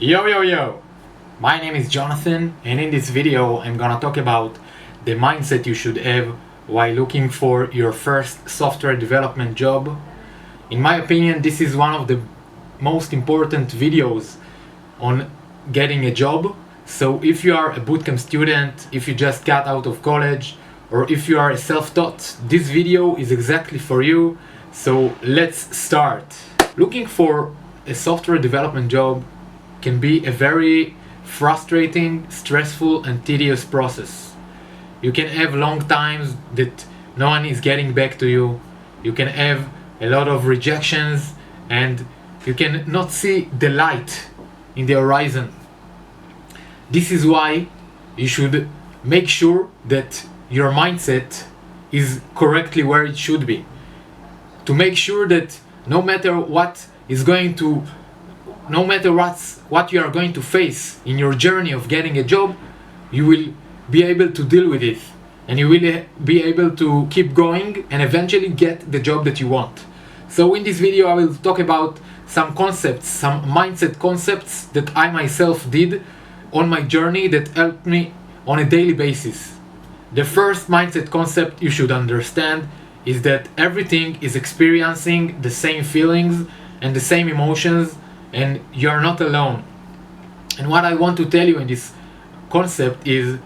Yo! My name is Jonathan, and in this video I'm gonna talk about the mindset you should have while looking for your first software development job. In my opinion, this is one of the most important videos on getting a job. So if you are a bootcamp student, if you just got out of college, or if you are self-taught, this video is exactly for you. So let's start. Looking for a software development job can be a very frustrating, stressful, and tedious process. You can have long times that no one is getting back to you. You can have a lot of rejections, and you can not see the light in the horizon. This is why you should make sure that your mindset is correctly where it should be. To make sure that no matter what you are going to face in your journey of getting a job, you will be able to deal with it, and you will be able to keep going and eventually get the job that you want. So in this video I will talk about some concepts, some mindset concepts that I myself did on my journey that helped me on a daily basis. The first mindset concept you should understand is that everything is experiencing the same feelings and the same emotions, and you're not alone. And what I want to tell you in this concept is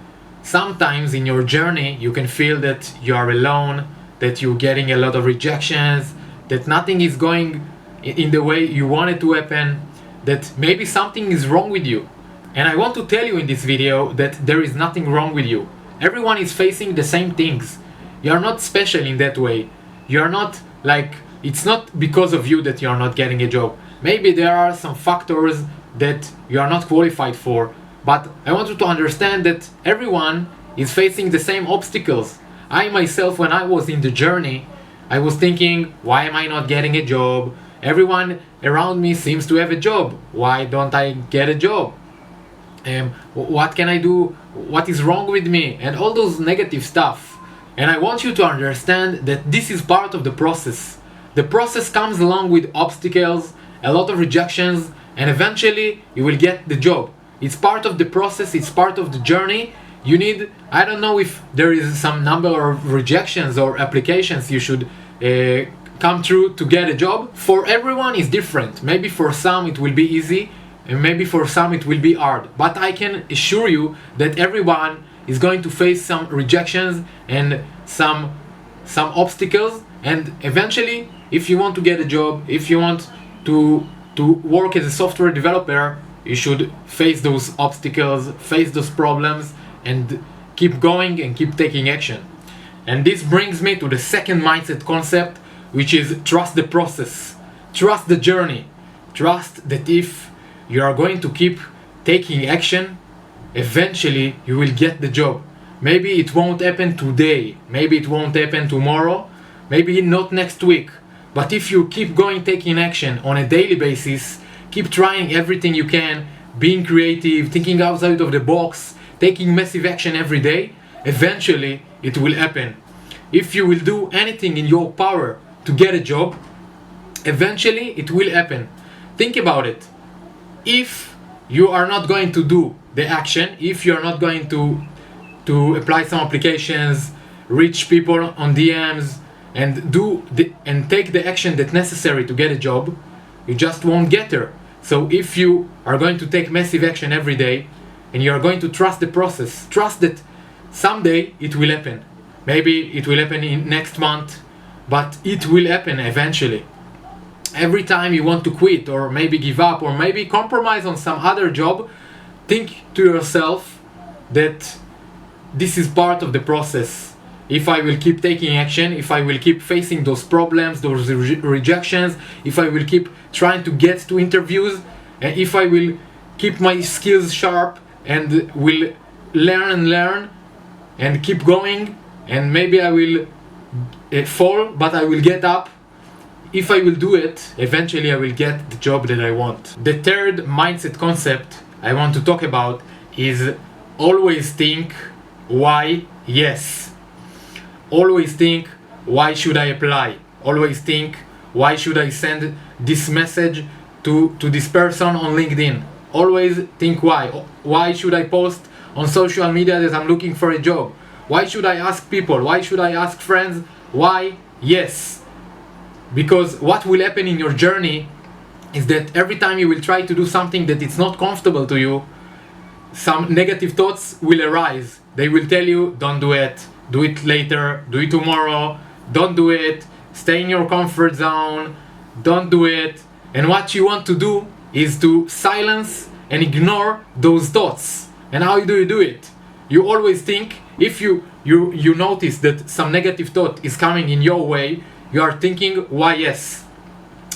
sometimes in your journey you can feel that you are alone, that you're getting a lot of rejections, that nothing is going in the way you want it to happen, that maybe something is wrong with you. And I want to tell you in this video that there is nothing wrong with you. Everyone is facing the same things. You're not special in that way. You're not like, it's not because of you that you're not getting a job. Maybe there are some factors that you are not qualified for, but I want you to understand that everyone is facing the same obstacles. I myself, when I was in the journey, I was thinking, why am I not getting a job? Everyone around me seems to have a job. Why don't I get a job? What can I do? What is wrong with me? And all those negative stuff. And I want you to understand that this is part of the process. The process comes along with obstacles, a lot of rejections, and eventually you will get the job. It's part of the process, it's part of the journey. You need, I don't know if there is some number of rejections or applications you should come through to get a job. For everyone is different. Maybe for some it will be easy, and maybe for some it will be hard. But I can assure you that everyone is going to face some rejections and some obstacles, and eventually if you want to get a job, if you want to work as a software developer, you should face those obstacles, face those problems, and keep going and keep taking action. And this brings me to the second mindset concept, which is trust the process, trust the journey, trust that if you are going to keep taking action, eventually you will get the job. Maybe it won't happen today, maybe it won't happen tomorrow, maybe not next week. But if you keep going, taking action on a daily basis, keep trying everything you can, being creative, thinking outside of the box, taking massive action every day, eventually it will happen. If you will do anything in your power to get a job, eventually it will happen. Think about it. If you are not going to do the action, if you are not going to apply some applications, reach people on DMs, and take the action that's necessary to get a job, you just won't get there. So if you are going to take massive action every day, and you are going to trust the process, trust that someday it will happen. Maybe it will happen in next month, but it will happen eventually. Every time you want to quit, or maybe give up, or maybe compromise on some other job, think to yourself that this is part of the process. If I will keep taking action, if I will keep facing those problems, those rejections, if I will keep trying to get to interviews, and if I will keep my skills sharp and will learn and keep going, and maybe I will fall, but I will get up. If I will do it, eventually I will get the job that I want. The third mindset concept I want to talk about is always think why yes. Always think, why should I apply? Always think, why should I send this message to this person on LinkedIn? always think why. Why should I post on social media that I'm looking for a job? Why should I ask people? Why should I ask friends? Why? Yes. Because what will happen in your journey is that every time you will try to do something that it's not comfortable to you, some negative thoughts will arise. They will tell you, don't do it later, do it tomorrow, don't do it, stay in your comfort zone, don't do it. And what you want to do is to silence and ignore those thoughts. And how do you do it? You always think, if you notice that some negative thought is coming in your way, you are thinking, why yes?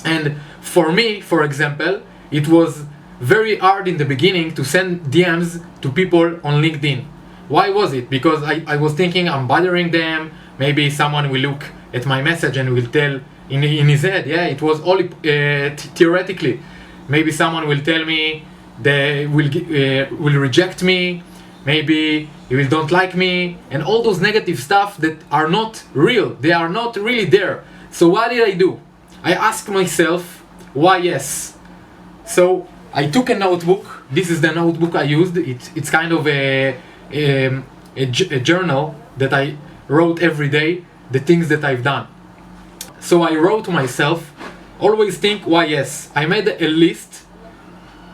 And for me, for example, it was very hard in the beginning to send DMs to people on LinkedIn. Why was it? Because I was thinking I'm bothering them, maybe someone will look at my message and will tell in his head, yeah, it was all theoretically. Maybe someone will tell me they will reject me, maybe you will don't like me, and all those negative stuff that are not real. They are not really there. So what did I do? I asked myself, why yes? So I took a notebook. This is the notebook I used. It's kind of a journal that I wrote every day, the things that I've done. So I wrote to myself, always think why yes. I made a list.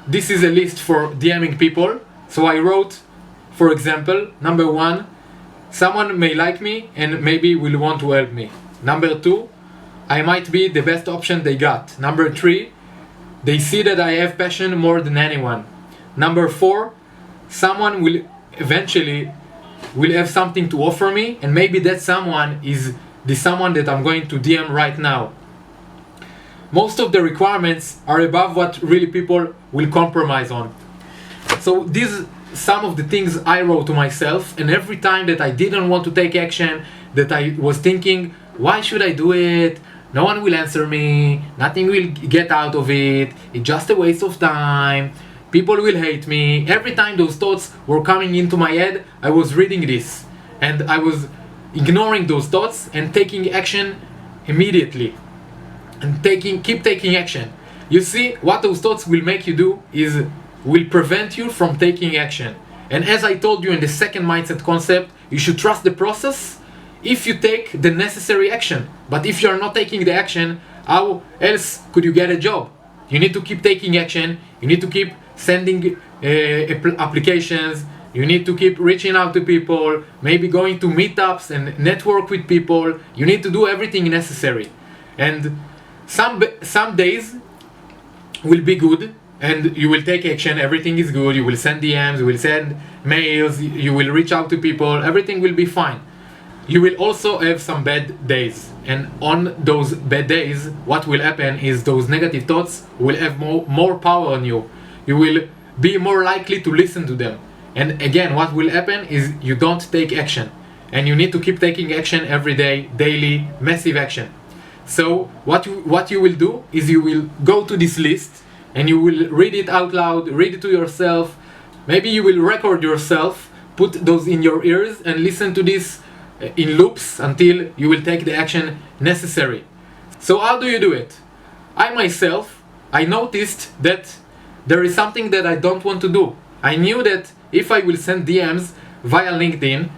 This is a list for DMing people. So I wrote, for example, number 1, someone may like me and maybe will want to help me. Number 2, I might be the best option they got. Number 3, they see that I have passion more than anyone. Number 4, someone will eventually have something to offer me, and maybe that someone is the someone that I'm going to DM right now. Most of the requirements are above what really people will compromise on. So these some of the things I wrote to myself, and every time that I didn't want to take action, that I was thinking, why should I do it? No one will answer me, nothing will get out of it, it's just a waste of time, people will hate me. Every time those thoughts were coming into my head, I was reading this, and I was ignoring those thoughts and taking action immediately. And keep taking action. You see, what those thoughts will make you do is will prevent you from taking action. And as I told you in the second mindset concept, you should trust the process if you take the necessary action. But if you're not taking the action, how else could you get a job? You need to keep taking action. You need to keep sending applications. You need to keep reaching out to people, maybe going to meetups and network with people. You need to do everything necessary. And some days will be good and you will take action, everything is good, you will send DMs, you will send mails, you will reach out to people, everything will be fine. You will also have some bad days, and on those bad days, what will happen is those negative thoughts will have more power on you. You will be more likely to listen to them. And again, what will happen is you don't take action, and you need to keep taking action every day, daily, massive action. So what you will do is you will go to this list and you will read it out loud, read it to yourself. Maybe you will record yourself, put those in your ears and listen to this in loops until you will take the action necessary. So how do you do it? I noticed that there is something that I don't want to do. I knew that if I will send DMs via LinkedIn,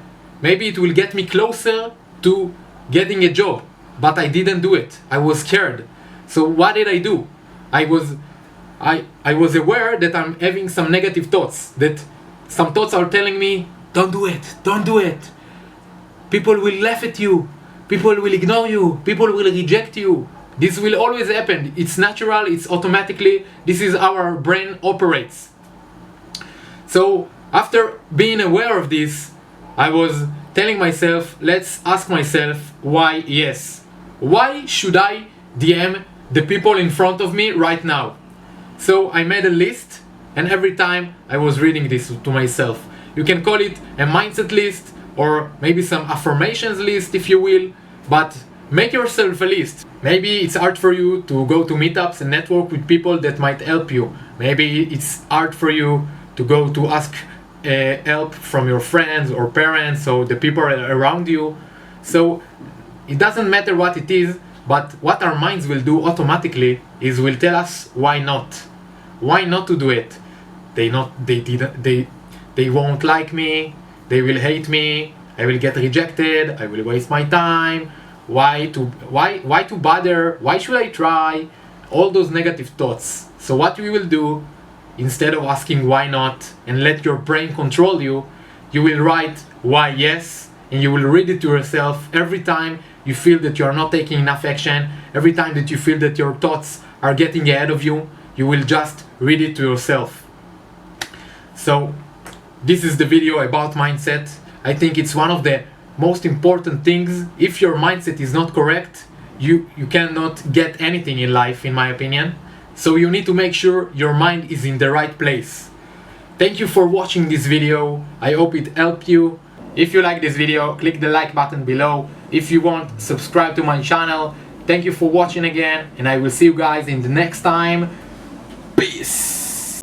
maybe it will get me closer to getting a job. But I didn't do it. I was scared. So what did I do? I was aware that I'm having some negative thoughts, that some thoughts are telling me, don't do it. People will laugh at you. People will ignore you. People will reject you. This will always happen. It's natural, it's automatically, this is how our brain operates. So after being aware of this, I was telling myself, let's ask myself, why yes? Why should I DM the people in front of me right now? So I made a list, and every time I was reading this to myself. You can call it a mindset list, or maybe some affirmations list if you will, but make yourself a list. Maybe it's hard for you to go to meetups and network with people that might help you. Maybe it's hard for you to go to ask help from your friends or parents or the people around you. So it doesn't matter what it is, but what our minds will do automatically is will tell us why not. Why not to do it? they won't like me, they will hate me, I will get rejected, I will waste my time, why to bother, why should I try, all those negative thoughts. So what we will do, instead of asking why not and let your brain control you, you will write why yes, and you will read it to yourself every time you feel that you are not taking enough action, every time that you feel that your thoughts are getting ahead of you, you will just read it to yourself. So this is the video about mindset. I think it's one of the most important things. If your mindset is not correct, you cannot get anything in life, in my opinion. So you need to make sure your mind is in the right place. Thank you for watching this video. I hope it helped you. If you like this video, click the like button below. If you want, subscribe to my channel. Thank you for watching again, and I will see you guys in the next time. Peace.